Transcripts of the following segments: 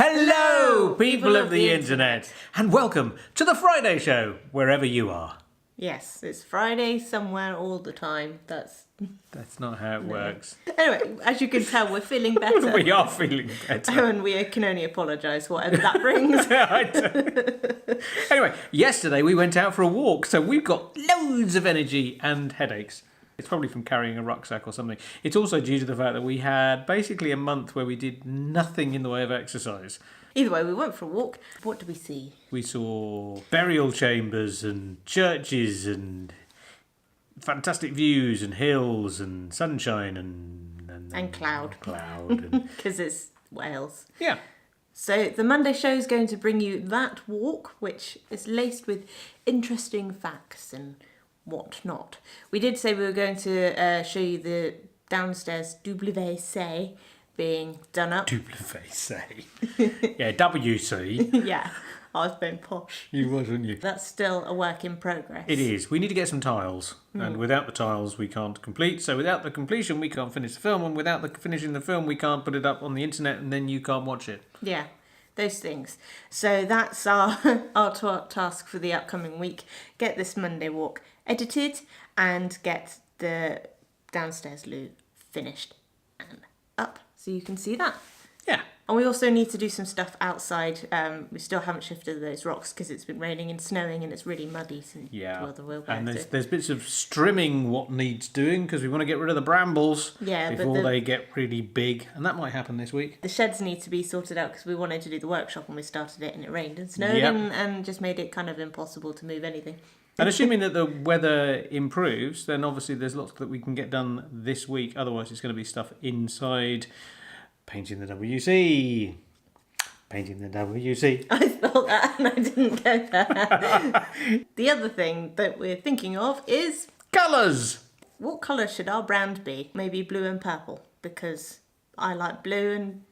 Hello, people of the internet, and welcome to the Friday Show, wherever you are. Yes, it's Friday somewhere all the time. That's not how it works. Anyway, as you can tell, we're feeling better. We are feeling better. And we can only apologise for whatever that brings. Anyway, yesterday we went out for a walk, so we've got loads of energy and headaches. It's probably from carrying a rucksack or something. It's also due to the fact that we had basically a month where we did nothing in the way of exercise. Either way, we went for a walk. What did we see? We saw burial chambers and churches and fantastic views and hills and sunshine And cloud. Because it's Wales. Yeah. So the Monday show is going to bring you that walk, which is laced with interesting facts and whatnot. We did say we were going to show you the downstairs WC being done up. WC. Yeah, WC. Yeah, I was being posh. You was, weren't you? That's still a work in progress. It is. We need to get some tiles. And without the tiles, we can't complete. So without the completion, we can't finish the film. And without the finishing the film, we can't put it up on the internet and then you can't watch it. Yeah, those things. So that's our task for the upcoming week. Get this Monday walk edited and get the downstairs loo finished and up so you can see that. Yeah. And we also need to do some stuff outside. We still haven't shifted those rocks because it's been raining and snowing and it's really muddy. So And there's bits of strimming what needs doing because we want to get rid of the brambles before they get really big. And that might happen this week. The sheds need to be sorted out because we wanted to do the workshop when we started it and it rained and snowed and just made it kind of impossible to move anything. And assuming that the weather improves, then obviously there's lots that we can get done this week. Otherwise, it's going to be stuff inside. Painting the WC. Painting the WC. I thought that and I didn't go there. The other thing that we're thinking of is... Colours! What colour should our brand be? Maybe blue and purple. Because I like blue and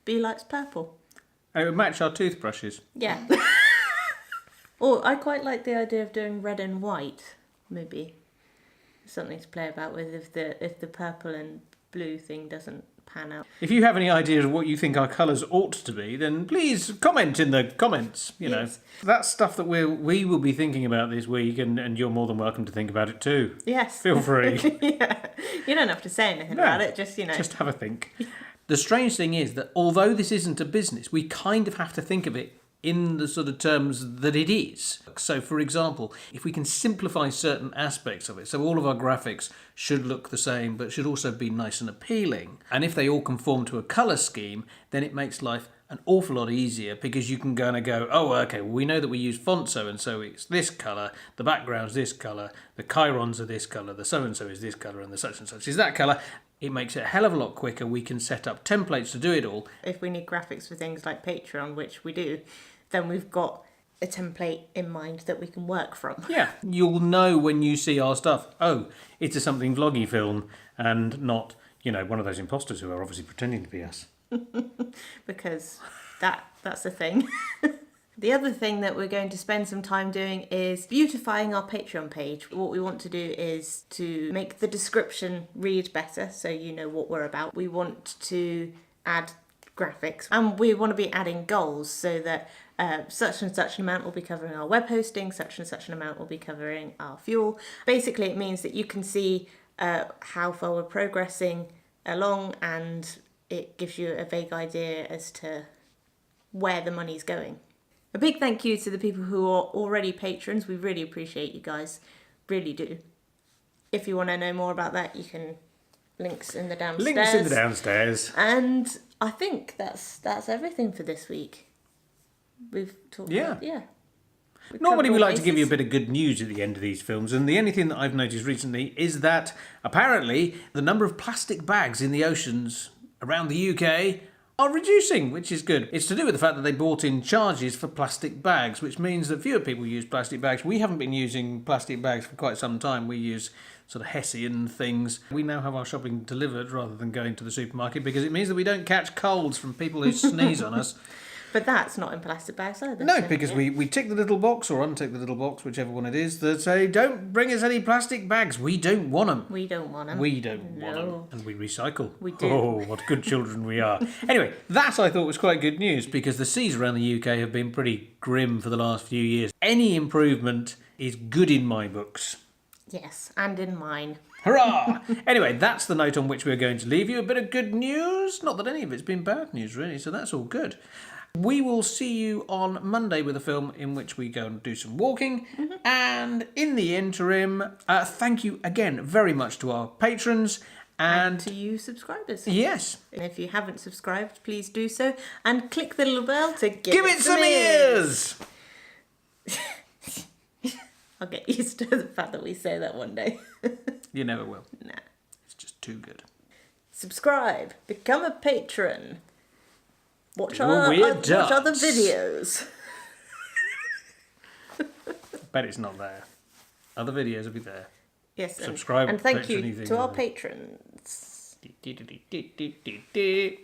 B likes purple. And it would match our toothbrushes. Yeah. Or I quite like the idea of doing red and white, maybe. Something to play about with if the purple and blue thing doesn't pan out. If you have any ideas of what you think our colours ought to be, then please comment in the comments. You know, that's stuff that we will be thinking about this week, and you're more than welcome to think about it too. Yes. Feel free. Yeah. You don't have to say anything about it, just, Just have a think. The strange thing is that although this isn't a business, we kind of have to think of it in the sort of terms that it is. So, for example, if we can simplify certain aspects of it, so all of our graphics should look the same, but should also be nice and appealing. And if they all conform to a colour scheme, then it makes life an awful lot easier because you can go, oh, okay, well, we know that we use font so-and-so, it's this colour, the background's this colour, the chirons are this colour, the so-and-so is this colour, and the such and such is that colour. It makes it a hell of a lot quicker. We can set up templates to do it all. If we need graphics for things like Patreon, which we do, then we've got a template in mind that we can work from. Yeah, you'll know when you see our stuff, oh, it's a something vloggy film and not, one of those imposters who are obviously pretending to be us. Because that's a thing. The other thing that we're going to spend some time doing is beautifying our Patreon page. What we want to do is to make the description read better so you know what we're about. We want to add graphics and we want to be adding goals so that such and such an amount will be covering our web hosting, such and such an amount will be covering our fuel. Basically, it means that you can see how far we're progressing along and it gives you a vague idea as to where the money's going. A big thank you to the people who are already patrons. We really appreciate you guys. Really do. If you want to know more about that, you can links in the downstairs. Links in the downstairs. And I think that's everything for this week. We've talked about, Normally we like to give you a bit of good news at the end of these films, and the only thing that I've noticed recently is that apparently the number of plastic bags in the oceans around the UK are reducing, which is good. It's to do with the fact that they brought in charges for plastic bags, which means that fewer people use plastic bags. We haven't been using plastic bags for quite some time. We use sort of Hessian things. We now have our shopping delivered rather than going to the supermarket because it means that we don't catch colds from people who sneeze on us. But that's not in plastic bags either. No, so, because yeah. we tick the little box or untick the little box, whichever one it is, that say, don't bring us any plastic bags. We don't want them. We don't want them. We don't want them. No. And we recycle. We do. Oh, what good children we are. Anyway, that I thought was quite good news because the seas around the UK have been pretty grim for the last few years. Any improvement is good in my books. Yes, and in mine. Hurrah! Anyway, that's the note on which we're going to leave you. A bit of good news. Not that any of it's been bad news, really, so that's all good. We will see you on Monday with a film in which we go and do some walking. And in the interim, thank you again very much to our patrons. And to you subscribers. Yes, And if you haven't subscribed, please do so. And click the little bell to give it some ears! I'll get used to the fact that we say that one day. You never will. Nah. It's just too good. Subscribe. Become a patron. Watch Do a our weird watch other dance. videos. Bet it's not there. Other videos will be there. Yes. Subscribe, And thank patron, you anything to our other. patrons. Do, do, do, do, do, do, do.